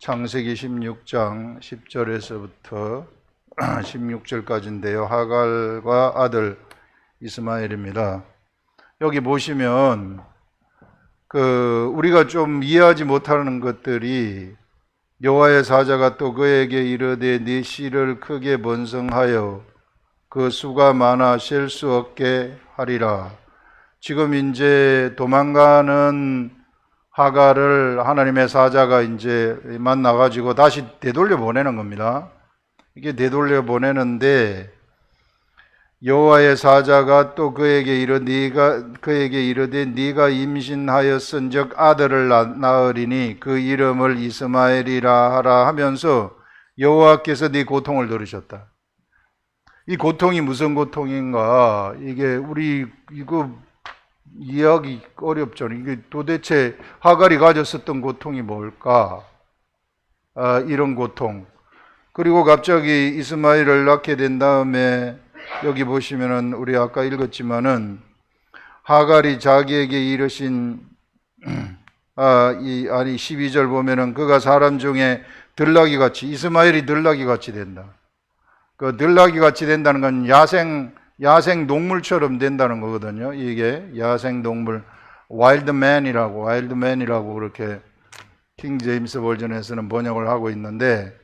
창세기 16장 10절에서부터 16절까지인데요. 하갈과 아들 이스마엘입니다. 여기 보시면 우리가 좀 이해하지 못하는 것들이 여호와의 사자가 또 그에게 이르되 네 씨를 크게 번성하여 그 수가 많아 셀 수 없게 하리라. 지금 이제 도망가는 하갈을 하나님의 사자가 이제 만나가지고 다시 되돌려 보내는 겁니다. 이게 되돌려 보내는데 여호와의 사자가 또 그에게 이르되 네가 임신하였은즉 아들을 낳으리니 그 이름을 이스마엘이라 하라 하면서 여호와께서 네 고통을 들으셨다. 이 고통이 무슨 고통인가? 이게 우리 이거 이해하기 어렵죠. 이게 도대체 하갈이 가졌었던 고통이 뭘까? 이런 고통. 그리고 갑자기 이스마엘을 낳게 된 다음에 여기 보시면은 우리 아까 읽었지만은 하갈이 자기에게 이르신 12절 보면은 그가 사람 중에 들나귀 같이, 이스마엘이 들나귀 같이 된다. 그 들나귀 같이 된다는 건 야생 동물처럼 된다는 거거든요. 이게 야생 동물, 와일드맨이라고 그렇게 킹 제임스 버전에서는 번역을 하고 있는데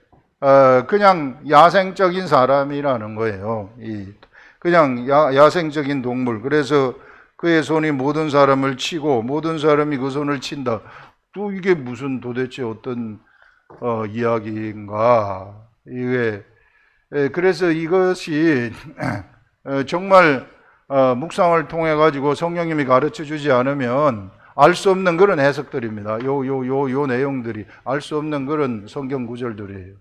그냥 야생적인 사람이라는 거예요. 그냥 야생적인 동물. 그래서 그의 손이 모든 사람을 치고 모든 사람이 그 손을 친다. 또 이게 무슨 도대체 어떤 이야기인가? 그래서 이것이 정말 묵상을 통해 가지고 성령님이 가르쳐 주지 않으면 알 수 없는 그런 해석들입니다. 요 내용들이 알 수 없는 그런 성경 구절들이에요.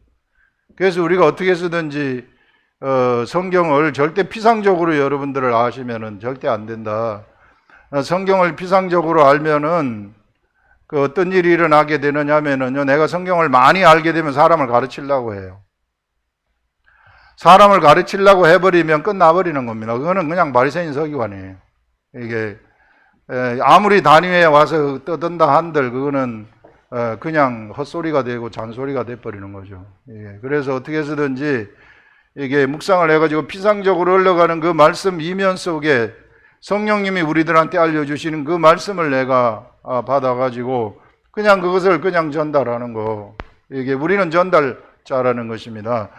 그래서 우리가 어떻게 쓰든지 성경을 절대 피상적으로 여러분들을 아시면은 절대 안 된다. 성경을 피상적으로 알면은 어떤 일이 일어나게 되느냐면은요, 내가 성경을 많이 알게 되면 사람을 가르치려고 해요. 사람을 가르치려고 해버리면 끝나버리는 겁니다. 그거는 그냥 바리새인 서기관이에요. 이게 아무리 단위에 와서 떠든다 한들 그거는 그냥 헛소리가 되고 잔소리가 돼버리는 거죠. 그래서 어떻게 해서든지 이게 묵상을 해가지고 피상적으로 흘러가는 그 말씀 이면 속에 성령님이 우리들한테 알려주시는 그 말씀을 내가 받아가지고 그냥 그것을 그냥 전달하는 거. 이게 우리는 전달자라는 것입니다.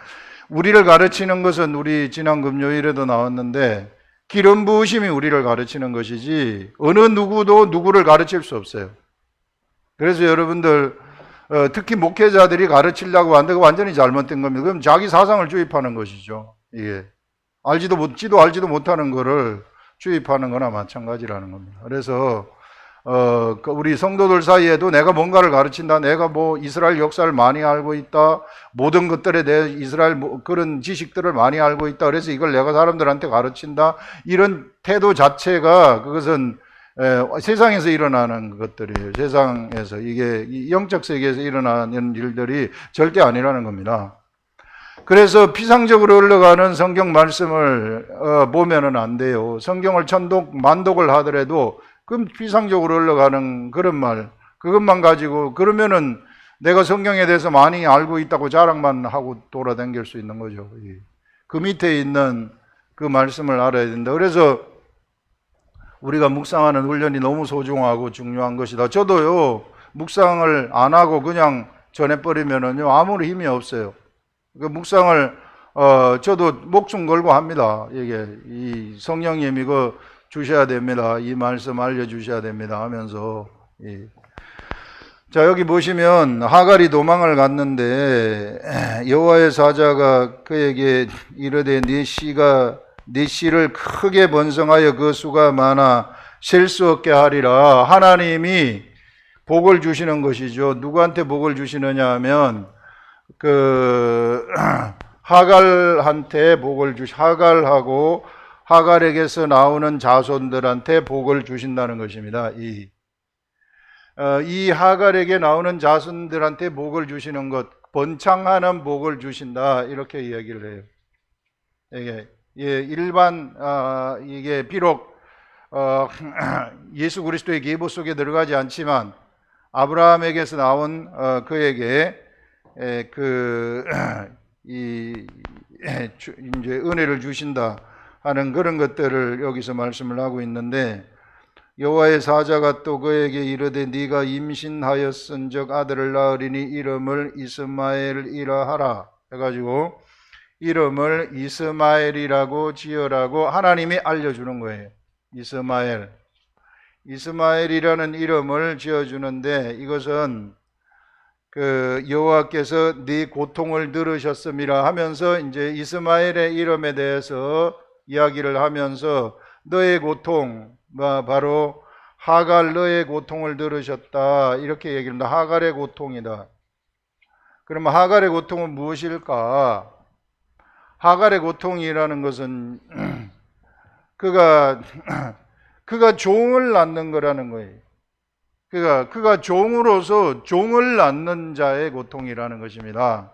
우리를 가르치는 것은 우리 지난 금요일에도 나왔는데 기름 부으심이 우리를 가르치는 것이지 어느 누구도 누구를 가르칠 수 없어요. 그래서 여러분들 특히 목회자들이 가르치려고 하는데 완전히 잘못된 겁니다. 그럼 자기 사상을 주입하는 것이죠. 이게 알지도 못하는 거를 주입하는 거나 마찬가지라는 겁니다. 그래서 우리 성도들 사이에도 내가 뭔가를 가르친다, 내가 뭐 이스라엘 역사를 많이 알고 있다, 모든 것들에 대해 이스라엘 그런 지식들을 많이 알고 있다, 그래서 이걸 내가 사람들한테 가르친다, 이런 태도 자체가 그것은 세상에서 일어나는 것들이에요. 세상에서 이게 영적 세계에서 일어나는 일들이 절대 아니라는 겁니다. 그래서 피상적으로 흘러가는 성경 말씀을 보면은 안 돼요. 성경을 천독 만독을 하더라도 그 피상적으로 흘러가는 그런 말, 그것만 가지고 그러면은 내가 성경에 대해서 많이 알고 있다고 자랑만 하고 돌아다닐 수 있는 거죠. 그 밑에 있는 그 말씀을 알아야 된다. 그래서 우리가 묵상하는 훈련이 너무 소중하고 중요한 것이다. 저도요, 묵상을 안 하고 그냥 전해버리면은요, 아무리 힘이 없어요. 그 묵상을, 저도 목숨 걸고 합니다. 이 성령님 이거 주셔야 됩니다. 이 말씀 알려주셔야 됩니다. 하면서. 자, 여기 보시면 하갈이 도망을 갔는데 여호와의 사자가 그에게 이르되 네 씨를 크게 번성하여 그 수가 많아 셀 수 없게 하리라. 하나님이 복을 주시는 것이죠. 누구한테 복을 주시느냐 하면 하갈한테 복을 하갈하고 하갈에게서 나오는 자손들한테 복을 주신다는 것입니다. 이 하갈에게 나오는 자손들한테 복을 주시는 것, 번창하는 복을 주신다, 이렇게 이야기를 해요. 이게 비록 예수 그리스도의 계보 속에 들어가지 않지만 아브라함에게서 나온 그에게 이제 은혜를 주신다 하는 그런 것들을 여기서 말씀을 하고 있는데, 여호와의 사자가 또 그에게 이르되 네가 임신하였은즉 아들을 낳으리니 이름을 이스마엘이라 하라 해가지고 이름을 이스마엘이라고 지으라고 하나님이 알려주는 거예요. 이스마엘이라는 이름을 지어주는데, 이것은 그 여호와께서 네 고통을 들으셨음이라 하면서 이제 이스마엘의 이름에 대해서 이야기를 하면서 너의 고통, 바로 하갈 너의 고통을 들으셨다 이렇게 얘기를 합니다. 하갈의 고통이다. 그러면 하갈의 고통은 무엇일까? 하갈의 고통이라는 것은 그가 종을 낳는 거라는 거예요. 그가 종으로서 종을 낳는 자의 고통이라는 것입니다.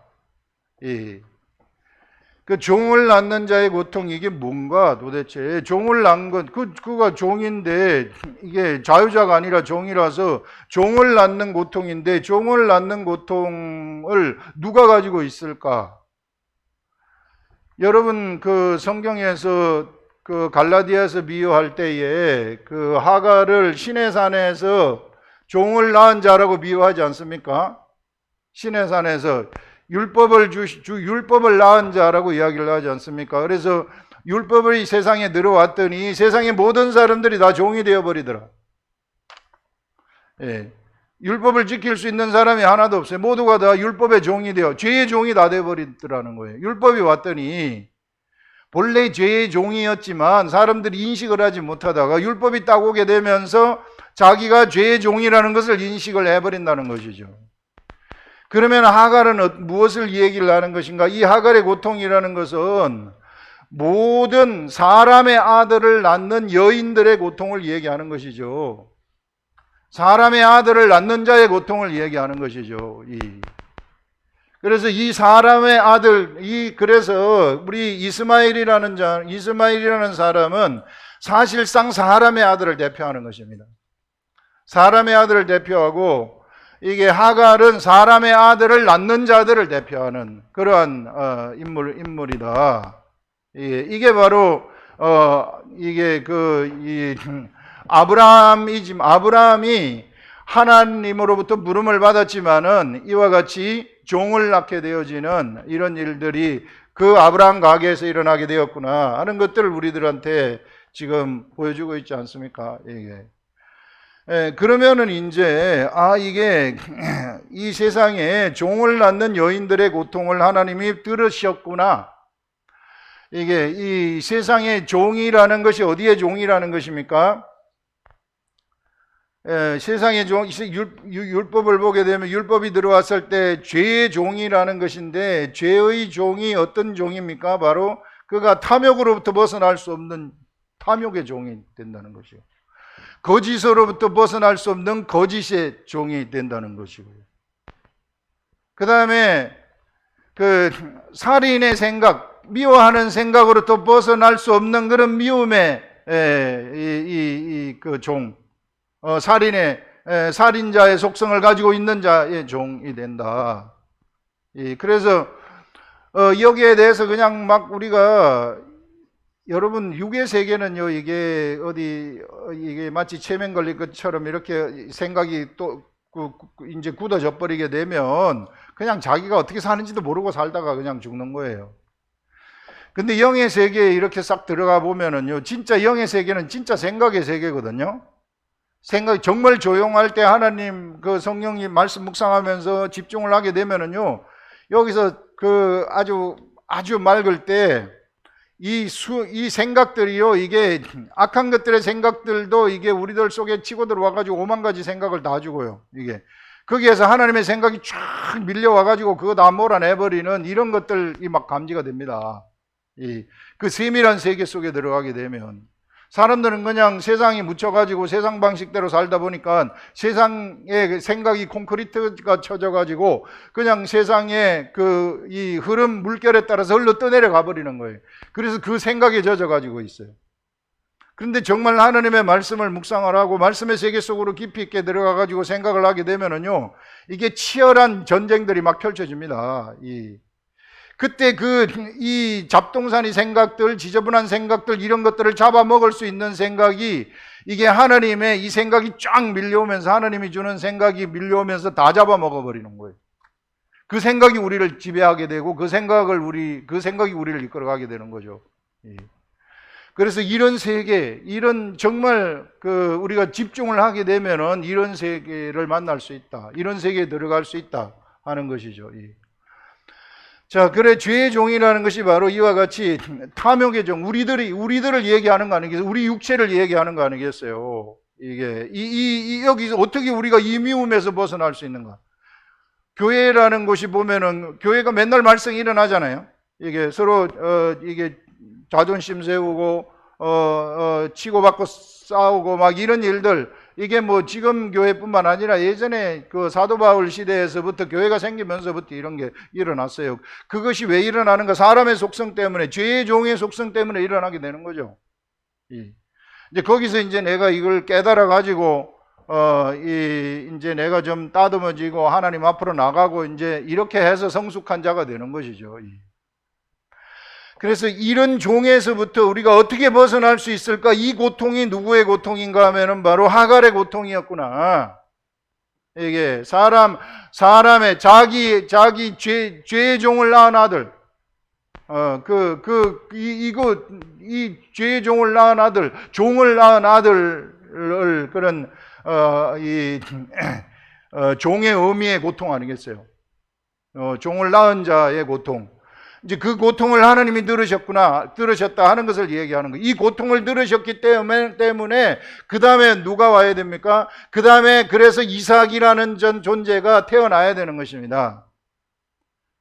그 종을 낳는 자의 고통, 이게 뭔가 도대체? 종을 낳은 건 그가 종인데, 이게 자유자가 아니라 종이라서 종을 낳는 고통인데, 종을 낳는 고통을 누가 가지고 있을까? 여러분, 그 성경에서 그 갈라디아서 비유할 때에 그 하갈을 시내산에서 종을 낳은 자라고 비유하지 않습니까? 시내산에서 율법을 낳은 자라고 이야기를 하지 않습니까? 그래서 율법이 세상에 들어왔더니 세상의 모든 사람들이 다 종이 되어버리더라. 율법을 지킬 수 있는 사람이 하나도 없어요. 모두가 다 율법의 종이 되어 죄의 종이 다 되어버리더라는 거예요. 율법이 왔더니 본래 죄의 종이었지만 사람들이 인식을 하지 못하다가 율법이 딱 오게 되면서 자기가 죄의 종이라는 것을 인식을 해버린다는 것이죠. 그러면 하갈은 무엇을 얘기를 하는 것인가? 이 하갈의 고통이라는 것은 모든 사람의 아들을 낳는 여인들의 고통을 얘기하는 것이죠. 사람의 아들을 낳는 자의 고통을 얘기하는 것이죠. 그래서 이 사람의 아들, 그래서 우리 이스마엘이라는 사람은 사실상 사람의 아들을 대표하는 것입니다. 사람의 아들을 대표하고, 이게 하갈은 사람의 아들을 낳는 자들을 대표하는 그러한 인물이다. 이게 바로 아브라함이 하나님으로부터 부름을 받았지만은 이와 같이 종을 낳게 되어지는 이런 일들이 그 아브라함 가게에서 일어나게 되었구나 하는 것들을 우리들한테 지금 보여주고 있지 않습니까? 이게. 그러면은 이제 이게 이 세상에 종을 낳는 여인들의 고통을 하나님이 들으셨구나. 이게 이 세상의 종이라는 것이 어디의 종이라는 것입니까? 세상의 종, 율법을 보게 되면 율법이 들어왔을 때 죄의 종이라는 것인데, 죄의 종이 어떤 종입니까? 바로 그가 탐욕으로부터 벗어날 수 없는 탐욕의 종이 된다는 것이요. 거짓으로부터 벗어날 수 없는 거짓의 종이 된다는 것이고요. 그 다음에 그 살인의 생각, 미워하는 생각으로부터 벗어날 수 없는 그런 미움의 그 종, 살인자의 속성을 가지고 있는 자의 종이 된다. 그래서 여기에 대해서 그냥 막 우리가, 여러분, 육의 세계는요, 이게 마치 체면 걸릴 것처럼 이렇게 생각이 또 이제 굳어져 버리게 되면 그냥 자기가 어떻게 사는지도 모르고 살다가 그냥 죽는 거예요. 근데 영의 세계에 이렇게 싹 들어가 보면은요, 진짜 영의 세계는 진짜 생각의 세계거든요. 정말 조용할 때 하나님 그 성령님 말씀 묵상하면서 집중을 하게 되면은요, 여기서 그 아주 맑을 때 이 생각들이요, 이게 악한 것들의 생각들도 이게 우리들 속에 치고 들어와가지고 오만 가지 생각을 다 주고요. 이게 거기에서 하나님의 생각이 쫙 밀려와가지고 그거 다 몰아내버리는 이런 것들이 막 감지가 됩니다. 그 세밀한 세계 속에 들어가게 되면 사람들은 그냥 세상이 묻혀가지고 세상 방식대로 살다 보니까 세상의 생각이 콘크리트가 쳐져가지고 그냥 세상의 이 흐름 물결에 따라서 흘러 떠내려가 버리는 거예요. 그래서 그 생각에 젖어가지고 있어요. 그런데 정말 하나님의 말씀을 묵상을 하고 말씀의 세계 속으로 깊이 있게 들어가 가지고 생각을 하게 되면은요, 이게 치열한 전쟁들이 막 펼쳐집니다. 그때 이 잡동사니 생각들, 지저분한 생각들, 이런 것들을 잡아먹을 수 있는 생각이, 이게 하나님의 이 생각이 쫙 밀려오면서, 하나님이 주는 생각이 밀려오면서 다 잡아먹어 버리는 거예요. 그 생각이 우리를 지배하게 되고, 그 생각이 우리를 이끌어가게 되는 거죠. 그래서 이런 세계, 이런 정말 우리가 집중을 하게 되면은 이런 세계를 만날 수 있다. 이런 세계에 들어갈 수 있다 하는 것이죠. 자, 그래, 죄의 종이라는 것이 바로 이와 같이 탐욕의 종, 우리들을 얘기하는 거 아니겠어요? 우리 육체를 얘기하는 거 아니겠어요? 이게, 여기서 어떻게 우리가 이 미움에서 벗어날 수 있는가? 교회라는 곳이 보면은, 교회가 맨날 말썽이 일어나잖아요? 이게 서로, 이게 자존심 세우고, 치고받고 싸우고 막 이런 일들, 이게 뭐 지금 교회뿐만 아니라 예전에 그 사도 바울 시대에서부터 교회가 생기면서부터 이런 게 일어났어요. 그것이 왜 일어나는가? 사람의 속성 때문에, 죄의 종의 속성 때문에 일어나게 되는 거죠. 이제 거기서 이제 내가 이걸 깨달아 가지고 이제 내가 좀 따듬어지고 하나님 앞으로 나가고 이제 이렇게 해서 성숙한 자가 되는 것이죠. 그래서 이런 종에서부터 우리가 어떻게 벗어날 수 있을까? 이 고통이 누구의 고통인가 하면은 바로 하갈의 고통이었구나. 이게 사람의 자기 죄의 종을 낳은 아들, 이 죄의 종을 낳은 아들, 종을 낳은 아들을 그런 종의 의미의 고통 아니겠어요? 종을 낳은 자의 고통. 이제 그 고통을 하나님이 들으셨다 하는 것을 얘기하는 거예요. 이 고통을 들으셨기 때문에 그 다음에 누가 와야 됩니까? 그 다음에 그래서 이삭이라는 존재가 태어나야 되는 것입니다.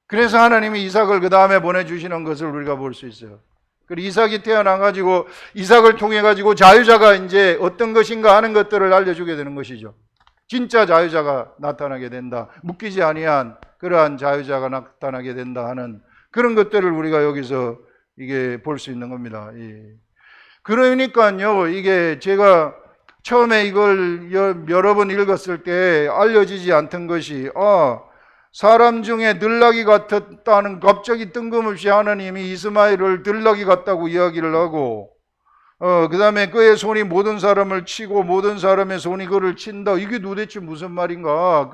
그래서 하나님이 이삭을 그 다음에 보내주시는 것을 우리가 볼 수 있어요. 그리고 이삭이 태어나가지고 이삭을 통해가지고 자유자가 이제 어떤 것인가 하는 것들을 알려주게 되는 것이죠. 진짜 자유자가 나타나게 된다. 묶이지 아니한 그러한 자유자가 나타나게 된다 하는 그런 것들을 우리가 여기서 이게 볼 수 있는 겁니다. 그러니까요, 이게 제가 처음에 이걸 여러 번 읽었을 때 알려지지 않던 것이, 사람 중에 들나귀 같았다는 갑자기 뜬금없이 하나님이 이스마엘을 들나귀 같다고 이야기를 하고, 그 다음에 그의 손이 모든 사람을 치고 모든 사람의 손이 그를 친다. 이게 도대체 무슨 말인가?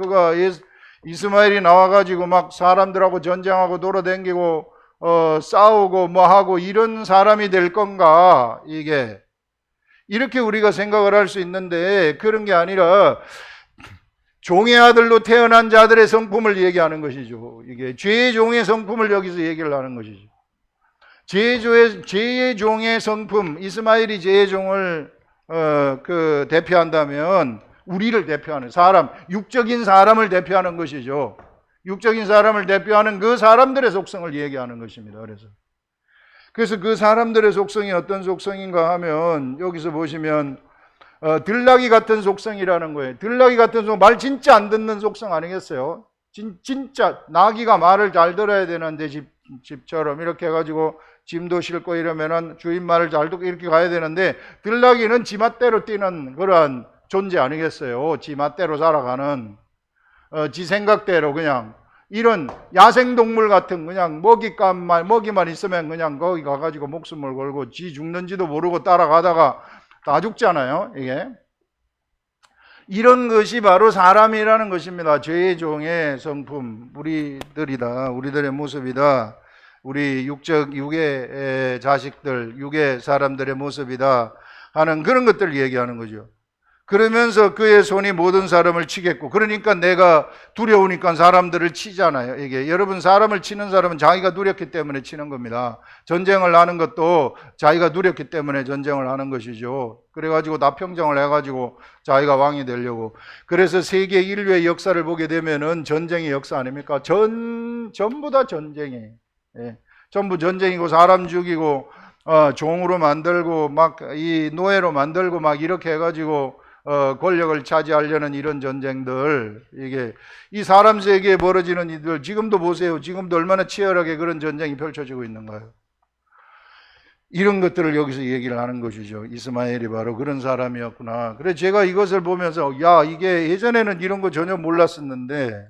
이스마엘이 나와가지고 막 사람들하고 전쟁하고 돌아다니고 싸우고 뭐 하고 이런 사람이 될 건가? 이게 이렇게 우리가 생각을 할 수 있는데 그런 게 아니라 종의 아들로 태어난 자들의 성품을 얘기하는 것이죠. 이게 죄의 종의 성품을 여기서 얘기를 하는 것이죠. 죄의 종의 성품, 이스마엘이 죄의 종을 대표한다면 우리를 대표하는 사람, 육적인 사람을 대표하는 것이죠. 육적인 사람을 대표하는 그 사람들의 속성을 얘기하는 것입니다. 그래서 그 사람들의 속성이 어떤 속성인가 하면 여기서 보시면 들나귀 같은 속성이라는 거예요. 들나귀 같은 속성, 말 진짜 안 듣는 속성 아니겠어요? 진짜 나귀가 말을 잘 들어야 되는데 집처럼 이렇게 해가지고 짐도 싣고 이러면은 주인 말을 잘 듣고 이렇게 가야 되는데 들나귀는 지 맛대로 뛰는 그러한 존재 아니겠어요? 지 맛대로 살아가는 지 생각대로 그냥 이런 야생동물 같은 그냥 먹이만 있으면 그냥 거기 가가지고 목숨을 걸고 지 죽는지도 모르고 따라가다가 다 죽잖아요. 이게 이런 것이 바로 사람이라는 것입니다. 죄의 종의 성품, 우리들의 모습이다. 우리 육의 자식들, 육의 사람들의 모습이다 하는 그런 것들을 얘기하는 거죠. 그러면서 그의 손이 모든 사람을 치겠고, 그러니까 내가 두려우니까 사람들을 치잖아요. 이게 여러분, 사람을 치는 사람은 자기가 두렵기 때문에 치는 겁니다. 전쟁을 하는 것도 자기가 두렵기 때문에 전쟁을 하는 것이죠. 그래가지고 나평정을 해가지고 자기가 왕이 되려고. 그래서 세계 인류의 역사를 보게 되면은 전쟁의 역사 아닙니까? 전부 다 전쟁이에요. 전부 전쟁이고 사람 죽이고 종으로 만들고 막 이 노예로 만들고 막 이렇게 해가지고 권력을 차지하려는 이런 전쟁들, 이게 이 사람 세계에 벌어지는 일들 지금도 보세요. 지금도 얼마나 치열하게 그런 전쟁이 펼쳐지고 있는가요? 이런 것들을 여기서 얘기를 하는 것이죠. 이스마엘이 바로 그런 사람이었구나. 그래서 제가 이것을 보면서 야, 이게 예전에는 이런 거 전혀 몰랐었는데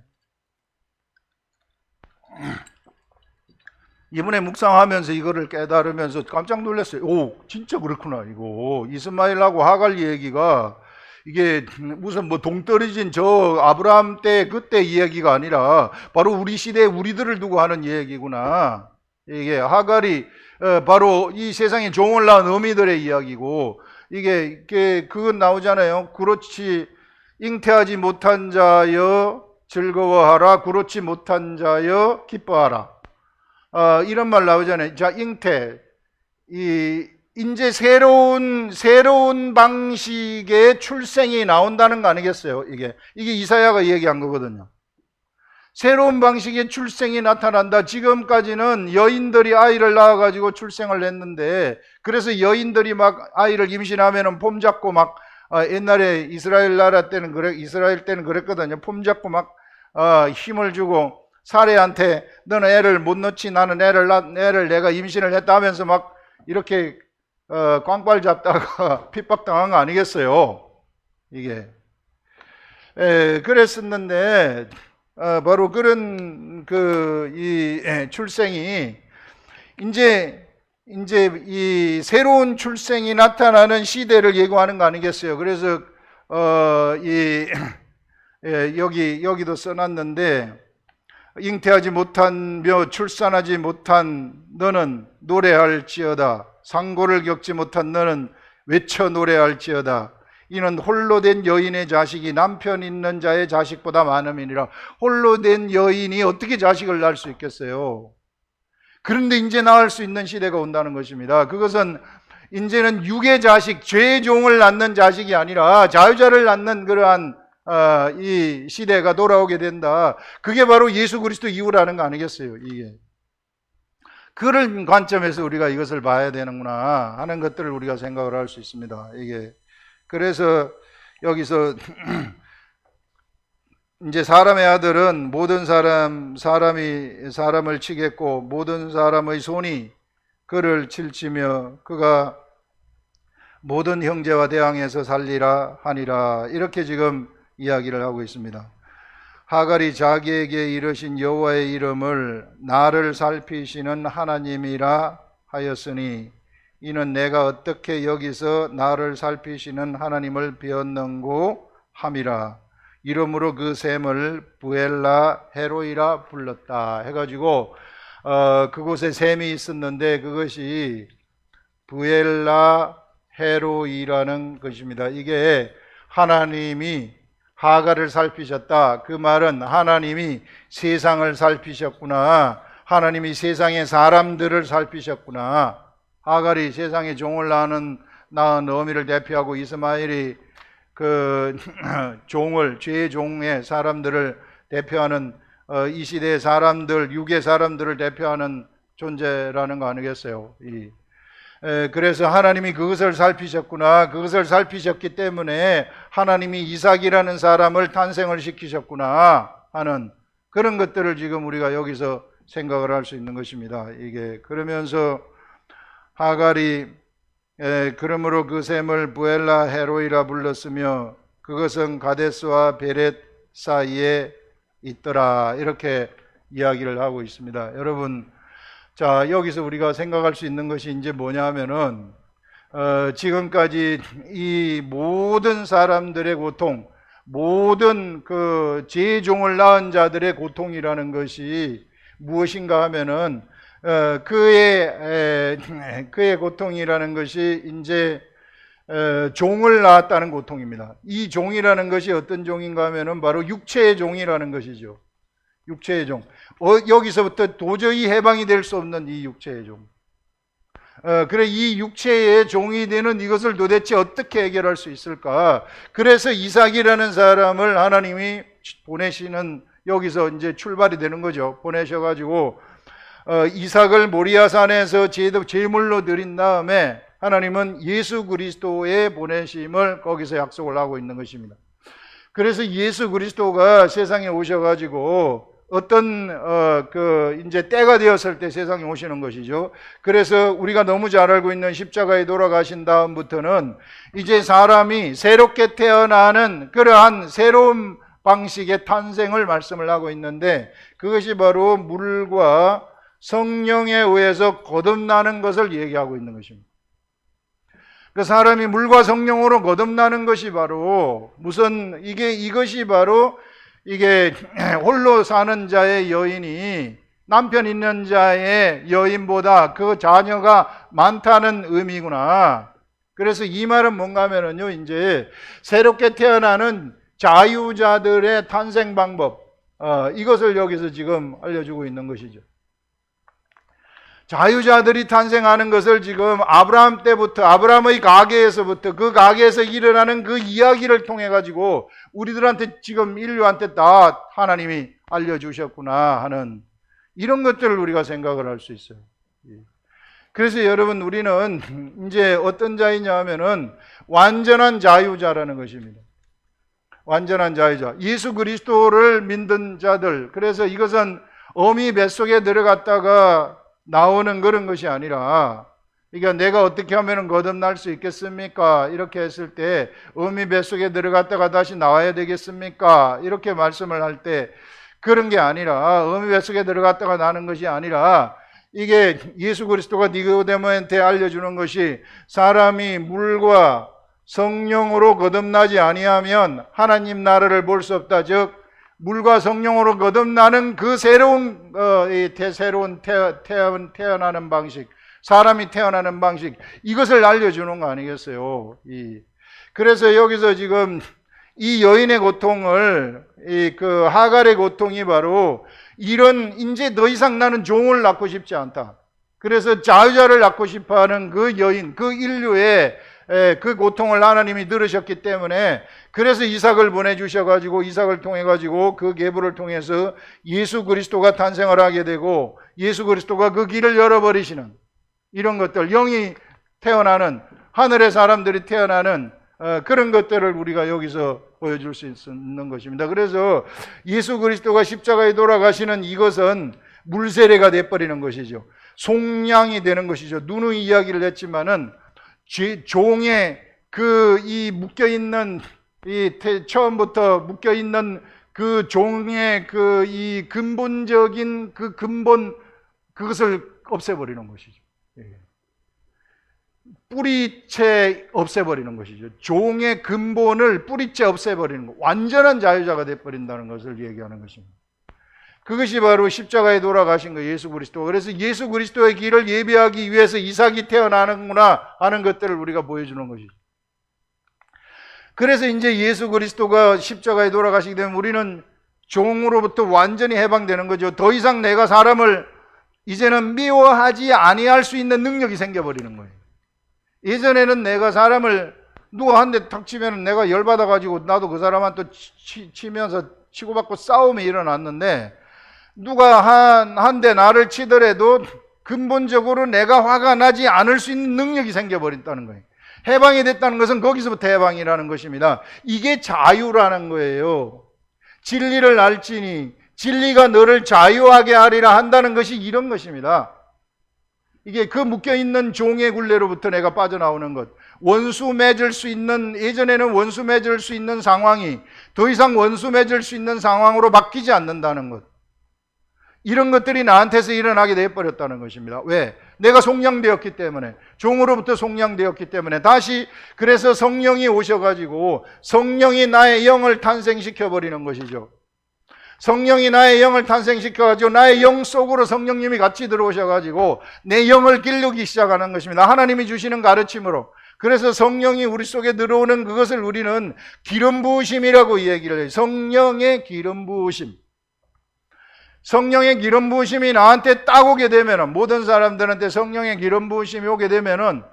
이번에 묵상하면서 이거를 깨달으면서 깜짝 놀랐어요. 오, 진짜 그렇구나. 이거 이스마엘하고 하갈 얘기가 이게 무슨 뭐 동떨어진 저 아브라함 때 그때 이야기가 아니라 바로 우리 시대에 우리들을 두고 하는 이야기구나. 이게 하갈이 바로 이 세상에 종을 낳은 어미들의 이야기고, 이게 그건 나오잖아요. 그렇지 잉태하지 못한 자여 즐거워하라, 그렇지 못한 자여 기뻐하라. 이런 말 나오잖아요. 자, 잉태, 이제 새로운 방식의 출생이 나온다는 거 아니겠어요? 이게 이사야가 얘기한 거거든요. 새로운 방식의 출생이 나타난다. 지금까지는 여인들이 아이를 낳아가지고 출생을 했는데, 그래서 여인들이 막 아이를 임신하면은 폼 잡고 막, 옛날에 이스라엘 때는 그랬거든요. 폼 잡고 막, 힘을 주고, 사례한테 너는 애를 못 낳지, 나는 애를 내가 임신을 했다 하면서 막 이렇게, 꽝발 잡다가 핍박당한 거 아니겠어요? 이게. 그랬었는데, 바로 그런 출생이 이제 이 새로운 출생이 나타나는 시대를 예고하는 거 아니겠어요? 그래서 여기도 써놨는데, 잉태하지 못하며 출산하지 못한 너는 노래할지어다, 상고를 겪지 못한 너는 외쳐 노래할지어다. 이는 홀로 된 여인의 자식이 남편 있는 자의 자식보다 많음이니라. 홀로 된 여인이 어떻게 자식을 낳을 수 있겠어요? 그런데 이제 낳을 수 있는 시대가 온다는 것입니다. 그것은 이제는 육의 자식, 죄의 종을 낳는 자식이 아니라 자유자를 낳는 그러한 이 시대가 돌아오게 된다. 그게 바로 예수 그리스도 이후라는 거 아니겠어요? 이게 그런 관점에서 우리가 이것을 봐야 되는구나 하는 것들을 우리가 생각을 할 수 있습니다. 이게 그래서 여기서 이제 사람의 아들은 모든 사람이 사람을 치겠고 모든 사람의 손이 그를 칠치며 그가 모든 형제와 대항해서 살리라 하니라. 이렇게 지금 이야기를 하고 있습니다. 하갈이 자기에게 이르신 여호와의 이름을 나를 살피시는 하나님이라 하였으니 이는 내가 어떻게 여기서 나를 살피시는 하나님을 배웠는고 함이라. 이름으로 그 샘을 부엘라 헤로이라 불렀다 해가지고 그곳에 샘이 있었는데 그것이 부엘라 헤로이라는 것입니다. 이게 하나님이 하갈을 살피셨다. 그 말은 하나님이 세상을 살피셨구나. 하나님이 세상의 사람들을 살피셨구나. 하갈이 세상의 종을 낳은 어미를 대표하고 이스마엘이 그 종을, 죄의 종의 사람들을 대표하는 이 시대의 사람들, 육의 사람들을 대표하는 존재라는 거 아니겠어요? 그래서 하나님이 그것을 살피셨구나. 그것을 살피셨기 때문에 하나님이 이삭이라는 사람을 탄생을 시키셨구나 하는 그런 것들을 지금 우리가 여기서 생각을 할 수 있는 것입니다. 이게 그러면서 하갈이 그러므로 그 샘을 부엘라 헤로이라 불렀으며 그것은 가데스와 베렛 사이에 있더라. 이렇게 이야기를 하고 있습니다. 여러분, 자, 여기서 우리가 생각할 수 있는 것이 이제 뭐냐면은 지금까지 이 모든 사람들의 고통, 모든 그 죄의 종을 낳은 자들의 고통이라는 것이 무엇인가 하면은 그의 고통이라는 것이 이제 종을 낳았다는 고통입니다. 이 종이라는 것이 어떤 종인가 하면은 바로 육체의 종이라는 것이죠. 육체의 종. 여기서부터 도저히 해방이 될 수 없는 이 육체의 종. 그래 이 육체의 종이 되는 이것을 도대체 어떻게 해결할 수 있을까? 그래서 이삭이라는 사람을 하나님이 보내시는 여기서 이제 출발이 되는 거죠. 보내셔가지고 이삭을 모리아산에서 제물로 드린 다음에 하나님은 예수 그리스도의 보내심을 거기서 약속을 하고 있는 것입니다. 그래서 예수 그리스도가 세상에 오셔가지고 어떤 이제 때가 되었을 때 세상에 오시는 것이죠. 그래서 우리가 너무 잘 알고 있는 십자가에 돌아가신 다음부터는 이제 사람이 새롭게 태어나는 그러한 새로운 방식의 탄생을 말씀을 하고 있는데, 그것이 바로 물과 성령에 의해서 거듭나는 것을 얘기하고 있는 것입니다. 그 사람이 물과 성령으로 거듭나는 것이 바로 이것이 바로 이게 홀로 사는 자의 여인이 남편 있는 자의 여인보다 그 자녀가 많다는 의미구나. 그래서 이 말은 뭔가 하면은요, 이제 새롭게 태어나는 자유자들의 탄생 방법, 이것을 여기서 지금 알려주고 있는 것이죠. 자유자들이 탄생하는 것을 지금 아브라함 때부터, 아브라함의 가계에서부터, 그 가계에서 일어나는 그 이야기를 통해 가지고 우리들한테 지금 인류한테 다 하나님이 알려주셨구나 하는 이런 것들을 우리가 생각을 할 수 있어요. 그래서 여러분, 우리는 이제 어떤 자이냐 하면은 완전한 자유자라는 것입니다. 완전한 자유자, 예수 그리스도를 믿는 자들. 그래서 이것은 어미 뱃속에 들어갔다가 나오는 그런 것이 아니라, 그러니까 내가 어떻게 하면 거듭날 수 있겠습니까? 이렇게 했을 때 어미 뱃속에 들어갔다가 다시 나와야 되겠습니까? 이렇게 말씀을 할 때 그런 게 아니라, 어미 뱃속에 들어갔다가 나는 것이 아니라, 이게 예수 그리스도가 니고데모한테 알려주는 것이 사람이 물과 성령으로 거듭나지 아니하면 하나님 나라를 볼 수 없다. 즉 물과 성령으로 거듭나는 그 새로운 태어나는 방식, 사람이 태어나는 방식, 이것을 알려주는 거 아니겠어요? 그래서 여기서 지금 이 여인의 고통을, 그 하갈의 고통이 바로 이런, 이제 더 이상 나는 종을 낳고 싶지 않다. 그래서 자유자를 낳고 싶어하는 그 여인, 그 인류의 그 고통을 하나님이 들으셨기 때문에, 그래서 이삭을 보내주셔가지고 이삭을 통해가지고 그 계보를 통해서 예수 그리스도가 탄생을 하게 되고, 예수 그리스도가 그 길을 열어버리시는 이런 것들, 영이 태어나는, 하늘의 사람들이 태어나는 그런 것들을 우리가 여기서 보여줄 수 있는 것입니다. 그래서 예수 그리스도가 십자가에 돌아가시는 이것은 물세례가 돼버리는 것이죠. 속량이 되는 것이죠. 누누이 이야기를 했지만은 종의 이 묶여있는, 처음부터 묶여있는 그 종의 이 근본적인 그 근본, 그것을 없애버리는 것이죠. 뿌리채 없애버리는 것이죠. 종의 근본을 뿌리채 없애버리는 것, 완전한 자유자가 되어버린다는 것을 얘기하는 것입니다. 그것이 바로 십자가에 돌아가신 거 예수 그리스도. 그래서 예수 그리스도의 길을 예비하기 위해서 이삭이 태어나는구나 하는 것들을 우리가 보여주는 것이죠. 그래서 이제 예수 그리스도가 십자가에 돌아가시게 되면 우리는 종으로부터 완전히 해방되는 거죠. 더 이상 내가 사람을 이제는 미워하지 아니할 수 있는 능력이 생겨버리는 거예요. 예전에는 내가 사람을 누가 한 대 탁 치면 내가 열받아가지고 나도 그 사람한테 치면서 치고받고 싸움이 일어났는데, 누가 한 대 나를 치더라도 근본적으로 내가 화가 나지 않을 수 있는 능력이 생겨버린다는 거예요. 해방이 됐다는 것은 거기서부터 해방이라는 것입니다. 이게 자유라는 거예요. 진리를 알지니 진리가 너를 자유하게 하리라 한다는 것이 이런 것입니다. 이게 그 묶여있는 종의 굴레로부터 내가 빠져나오는 것, 원수 맺을 수 있는, 예전에는 원수 맺을 수 있는 상황이 더 이상 원수 맺을 수 있는 상황으로 바뀌지 않는다는 것, 이런 것들이 나한테서 일어나게 되어버렸다는 것입니다. 왜? 내가 속량되었기 때문에, 종으로부터 속량되었기 때문에. 다시 그래서 성령이 오셔가지고 성령이 나의 영을 탄생시켜버리는 것이죠. 성령이 나의 영을 탄생시켜가지고 나의 영 속으로 성령님이 같이 들어오셔가지고 내 영을 기르기 시작하는 것입니다. 하나님이 주시는 가르침으로. 그래서 성령이 우리 속에 들어오는 그것을 우리는 기름 부으심이라고 얘기를 해요. 성령의 기름 부으심. 성령의 기름 부으심이 나한테 딱 오게 되면은, 모든 사람들한테 성령의 기름 부으심이 오게 되면은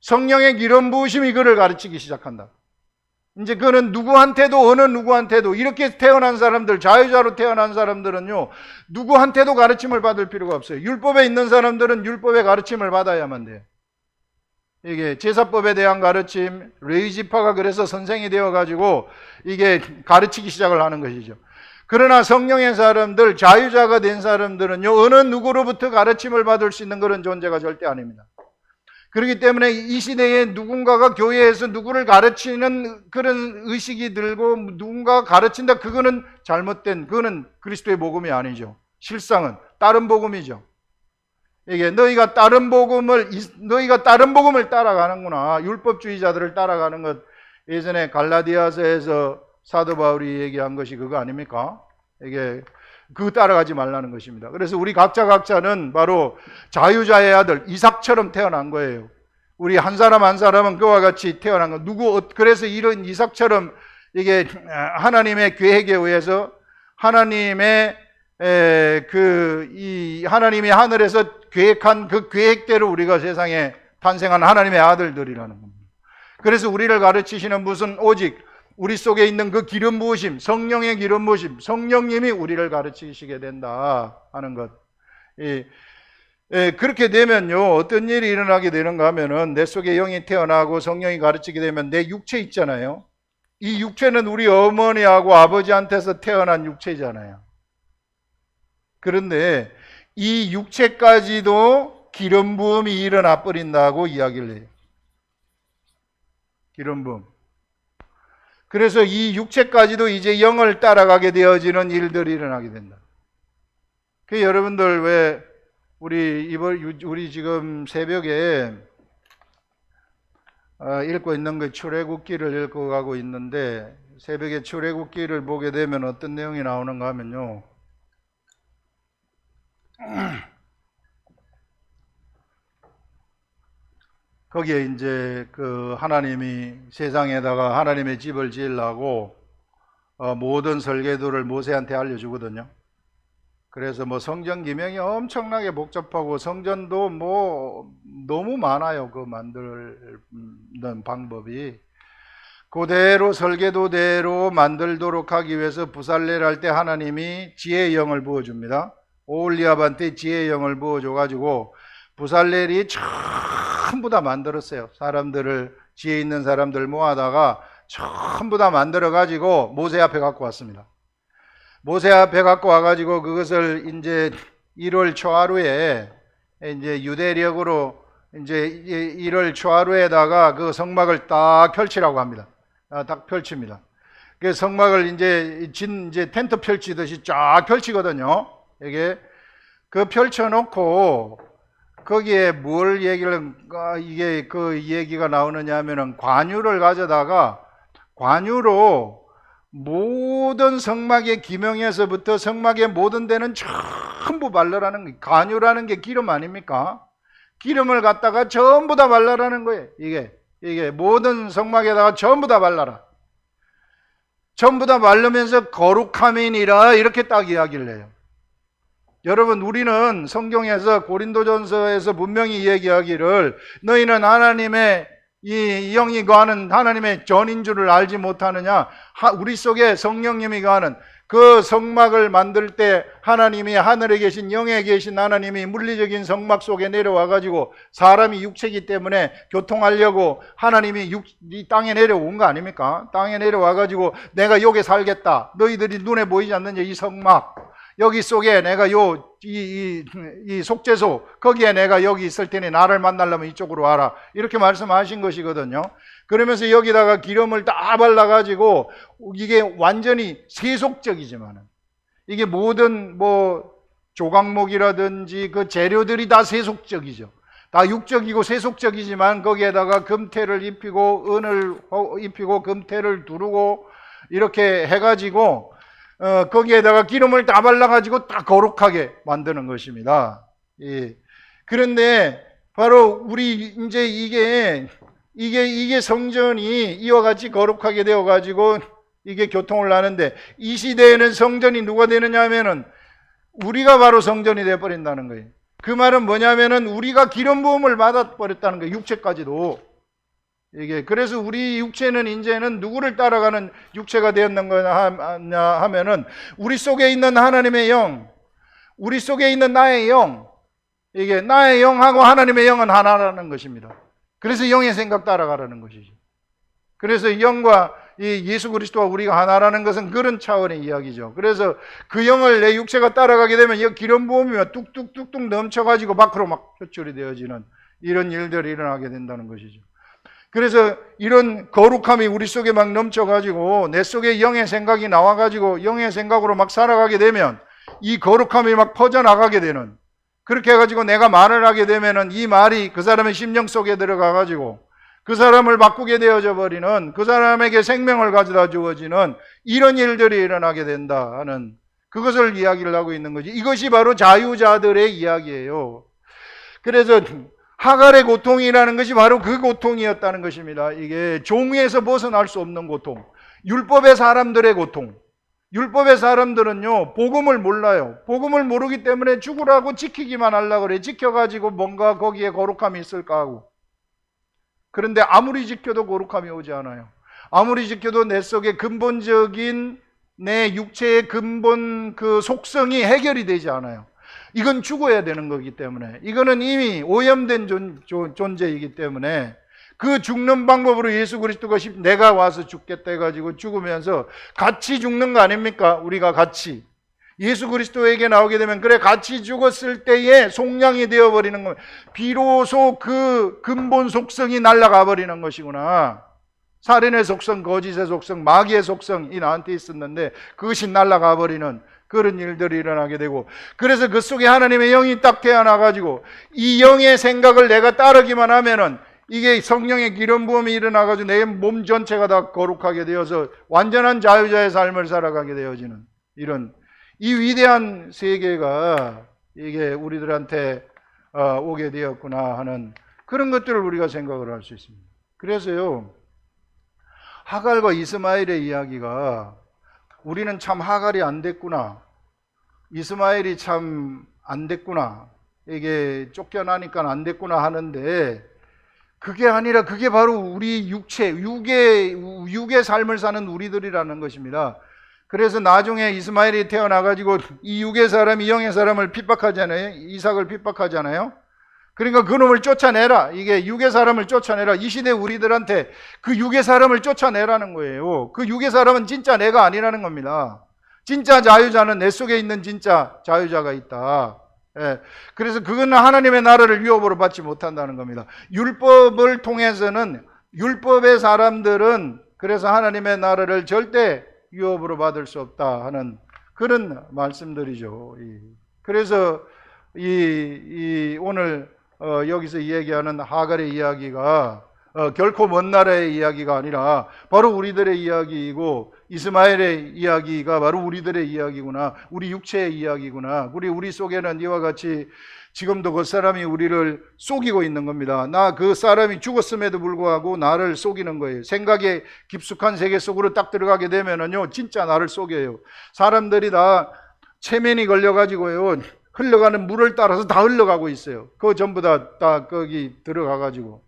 성령의 기름 부으심이 그를 가르치기 시작한다. 이제 그는 누구한테도, 어느 누구한테도, 이렇게 태어난 사람들, 자유자로 태어난 사람들은요, 누구한테도 가르침을 받을 필요가 없어요. 율법에 있는 사람들은 율법의 가르침을 받아야만 돼요. 이게 제사법에 대한 가르침, 레위지파가 그래서 선생이 되어가지고 이게 가르치기 시작을 하는 것이죠. 그러나 성령의 사람들, 자유자가 된 사람들은요, 어느 누구로부터 가르침을 받을 수 있는 그런 존재가 절대 아닙니다. 그렇기 때문에 이 시대에 누군가가 교회에서 누구를 가르치는 그런 의식이 들고 누군가가 가르친다, 그거는 잘못된, 그거는 그리스도의 복음이 아니죠. 실상은 다른 복음이죠. 이게 너희가 다른 복음을 따라가는구나. 율법주의자들을 따라가는 것, 예전에 갈라디아서에서 사도 바울이 얘기한 것이 그거 아닙니까? 이게 그거 따라가지 말라는 것입니다. 그래서 우리 각자는 바로 자유자의 아들 이삭처럼 태어난 거예요. 우리 한 사람 한 사람은 그와 같이 태어난 거. 그래서 이런 이삭처럼 이게 하나님의 계획에 의해서 하나님의 하나님이 하늘에서 계획한 그 계획대로 우리가 세상에 탄생한 하나님의 아들들이라는 겁니다. 그래서 우리를 가르치시는 무슨 오직 우리 속에 있는 그 기름 부으심, 성령의 기름 부으심, 성령님이 우리를 가르치시게 된다 하는 것. 그렇게 되면요, 어떤 일이 일어나게 되는가 하면은 내 속에 영이 태어나고 성령이 가르치게 되면 내 육체 있잖아요. 이 육체는 우리 어머니하고 아버지한테서 태어난 육체잖아요. 그런데 이 육체까지도 기름 부음이 일어나 버린다고 이야기를 해요. 기름 부음. 그래서 이 육체까지도 이제 영을 따라가게 되어지는 일들이 일어나게 된다. 그 여러분들 왜 우리 지금 새벽에 읽고 있는 그 출애굽기를 읽고 가고 있는데, 새벽에 출애굽기를 보게 되면 어떤 내용이 나오는가 하면요, 거기에 이제 그 하나님이 세상에다가 하나님의 집을 지으려고 모든 설계도를 모세한테 알려주거든요. 그래서 뭐 성전 기명이 엄청나게 복잡하고 성전도 뭐 너무 많아요. 그 만드는 방법이. 그대로 설계도대로 만들도록 하기 위해서 부살레를 할 때 하나님이 지혜의 영을 부어줍니다. 오홀리압한테 지혜의 영을 부어줘가지고 부살렐이 전부 다 만들었어요. 사람들을, 지혜 있는 사람들 모아다가 전부 다 만들어가지고 모세 앞에 갖고 왔습니다. 모세 앞에 갖고 와가지고 그것을 이제 1월 초하루에 이제 유대력으로 이제 1월 초하루에다가 그 성막을 딱 펼치라고 합니다. 딱 펼칩니다. 그 성막을 이제 텐트 펼치듯이 쫙 펼치거든요. 이게 그 펼쳐놓고 거기에 뭘 이게 그 얘기가 나오느냐 하면은 관유를 가져다가 관유로 모든 성막의 기명에서부터 성막의 모든 데는 전부 발라라는 거예요. 관유라는 게 기름 아닙니까? 기름을 갖다가 전부 다 발라라는 거예요. 이게 모든 성막에다가 전부 다 발라라. 전부 다 바르면서 거룩함이니라, 이렇게 딱 이야기를 해요. 여러분, 우리는 성경에서 고린도전서에서 분명히 얘기하기를 너희는 하나님의 이 영이 거하는 하나님의 전인 줄을 알지 못하느냐. 우리 속에 성령님이 거하는 그 성막을 만들 때 하나님이, 하늘에 계신 영에 계신 하나님이 물리적인 성막 속에 내려와 가지고 사람이 육체이기 때문에 교통하려고 하나님이 이 땅에 내려온 거 아닙니까? 땅에 내려와 가지고 내가 여기 살겠다, 너희들이 눈에 보이지 않느냐 이 성막, 여기 속에 내가 이 속죄소, 거기에 내가 여기 있을 테니 나를 만나려면 이쪽으로 와라, 이렇게 말씀하신 것이거든요. 그러면서 여기다가 기름을 다 발라가지고 이게 완전히 세속적이지만은, 이게 모든 뭐 조각목이라든지 그 재료들이 다 세속적이죠. 다 육적이고 세속적이지만 거기에다가 금태를 입히고 은을 입히고 금태를 두르고 이렇게 해가지고 거기에다가 기름을 다 발라가지고 딱 거룩하게 만드는 것입니다. 예. 그런데 바로 우리 이제 이게 성전이 이와 같이 거룩하게 되어가지고 이게 교통을 하는데, 이 시대에는 성전이 누가 되느냐 하면은 우리가 바로 성전이 되어버린다는 거예요. 그 말은 뭐냐면은 우리가 기름 부음을 받아버렸다는 거예요. 육체까지도. 이게 그래서 우리 육체는 이제는 누구를 따라가는 육체가 되었는가 하면은 우리 속에 있는 하나님의 영, 우리 속에 있는 나의 영, 이게 나의 영하고 하나님의 영은 하나라는 것입니다. 그래서 영의 생각 따라가라는 것이죠. 그래서 영과 이 예수 그리스도와 우리가 하나라는 것은 그런 차원의 이야기죠. 그래서 그 영을 내 육체가 따라가게 되면 이 기름 부음이면 뚝뚝뚝뚝 넘쳐가지고 밖으로 막 표출이 되어지는 이런 일들이 일어나게 된다는 것이죠. 그래서 이런 거룩함이 우리 속에 막 넘쳐가지고 내 속에 영의 생각이 나와가지고 영의 생각으로 막 살아가게 되면 이 거룩함이 막 퍼져나가게 되는, 그렇게 해가지고 내가 말을 하게 되면은 이 말이 그 사람의 심령 속에 들어가가지고 그 사람을 바꾸게 되어져 버리는, 그 사람에게 생명을 가져다 주어지는 이런 일들이 일어나게 된다 하는 그것을 이야기를 하고 있는 거지. 이것이 바로 자유자들의 이야기예요. 그래서 하갈의 고통이라는 것이 바로 그 고통이었다는 것입니다. 이게 종에서 벗어날 수 없는 고통, 율법의 사람들의 고통. 율법의 사람들은요, 복음을 몰라요. 복음을 모르기 때문에 죽으라고 지키기만 하려고 그래. 지켜가지고 뭔가 거기에 거룩함이 있을까 하고. 그런데 아무리 지켜도 거룩함이 오지 않아요. 아무리 지켜도 내 속에 근본적인 내 육체의 근본 그 속성이 해결이 되지 않아요. 이건 죽어야 되는 거기 때문에, 이거는 이미 오염된 존재이기 때문에 그 죽는 방법으로 예수 그리스도가 내가 와서 죽겠다 해가지고 죽으면서 같이 죽는 거 아닙니까? 우리가 같이 예수 그리스도에게 나오게 되면 그래 같이 죽었을 때에 속량이 되어버리는 거예요. 비로소 그 근본 속성이 날아가 버리는 것이구나. 살인의 속성, 거짓의 속성, 마귀의 속성이 나한테 있었는데 그것이 날아가 버리는 그런 일들이 일어나게 되고, 그래서 그 속에 하나님의 영이 딱 태어나가지고 이 영의 생각을 내가 따르기만 하면은 이게 성령의 기름 부음이 일어나가지고 내 몸 전체가 다 거룩하게 되어서 완전한 자유자의 삶을 살아가게 되어지는 이런 이 위대한 세계가 이게 우리들한테 오게 되었구나 하는 그런 것들을 우리가 생각을 할 수 있습니다. 그래서요, 하갈과 이스마엘의 이야기가 우리는 참 하갈이 안 됐구나, 이스마엘이 참 안 됐구나, 이게 쫓겨나니까 안 됐구나 하는데 그게 아니라 그게 바로 우리 육의 삶을 사는 우리들이라는 것입니다. 그래서 나중에 이스마엘이 태어나가지고 이 육의 사람이 영의 사람을 핍박하잖아요. 이삭을 핍박하잖아요. 그러니까 그놈을 쫓아내라. 이게 육의 사람을 쫓아내라. 이 시대 우리들한테 그 육의 사람을 쫓아내라는 거예요. 그 육의 사람은 진짜 내가 아니라는 겁니다. 진짜 자유자는 내 속에 있는 진짜 자유자가 있다. 예. 그래서 그거는 하나님의 나라를 유업으로 받지 못한다는 겁니다. 율법을 통해서는, 율법의 사람들은 그래서 하나님의 나라를 절대 유업으로 받을 수 없다 하는 그런 말씀들이죠. 그래서 오늘 여기서 얘기하는 하갈의 이야기가 결코 먼 나라의 이야기가 아니라 바로 우리들의 이야기이고, 이스마엘의 이야기가 바로 우리들의 이야기구나, 우리 육체의 이야기구나. 우리 속에는 이와 같이 지금도 그 사람이 우리를 속이고 있는 겁니다. 나 그 사람이 죽었음에도 불구하고 나를 속이는 거예요. 생각의 깊숙한 세계 속으로 딱 들어가게 되면은요, 진짜 나를 속여요. 사람들이 다 체면이 걸려가지고요, 흘러가는 물을 따라서 다 흘러가고 있어요. 그거 전부 다 거기 들어가가지고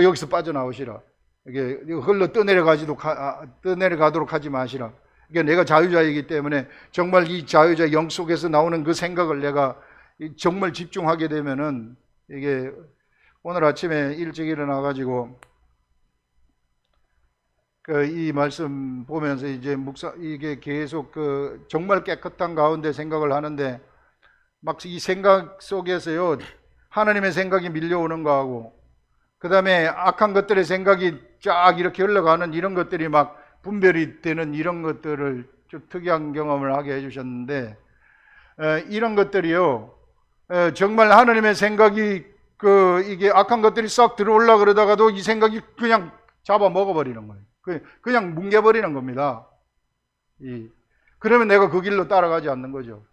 여기서 빠져나오시라. 이게 흘러 떠내려가도록 하지 마시라. 이게 내가 자유자이기 때문에 정말 이 자유자 영 속에서 나오는 그 생각을 내가 정말 집중하게 되면은, 이게 오늘 아침에 일찍 일어나가지고 이 말씀 보면서 이제 이게 계속 정말 깨끗한 가운데 생각을 하는데 막 이 생각 속에서요, 하나님의 생각이 밀려오는 거하고 그 다음에 악한 것들의 생각이 쫙 이렇게 흘러가는 이런 것들이 막 분별이 되는 이런 것들을 좀 특이한 경험을 하게 해주셨는데, 이런 것들이요, 정말 하나님의 생각이 이게 악한 것들이 싹 들어올라 그러다가도 이 생각이 그냥 잡아 먹어버리는 거예요. 그냥 뭉개버리는 겁니다. 그러면 내가 그 길로 따라가지 않는 거죠.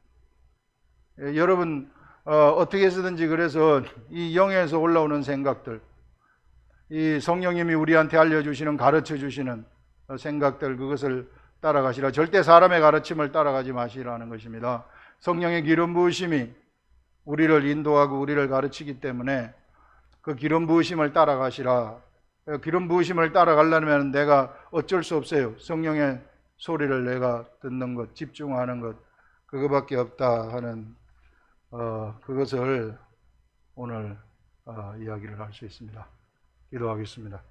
여러분 어떻게 해서든지 그래서 이 영에서 올라오는 생각들, 이 성령님이 우리한테 알려주시는, 가르쳐주시는 생각들, 그것을 따라가시라. 절대 사람의 가르침을 따라가지 마시라는 것입니다. 성령의 기름 부으심이 우리를 인도하고 우리를 가르치기 때문에 그 기름 부으심을 따라가시라. 기름 부으심을 따라가려면 내가 어쩔 수 없어요. 성령의 소리를 내가 듣는 것, 집중하는 것, 그거밖에 없다 하는 그것을 오늘 이야기를 할 수 있습니다. 기도하겠습니다.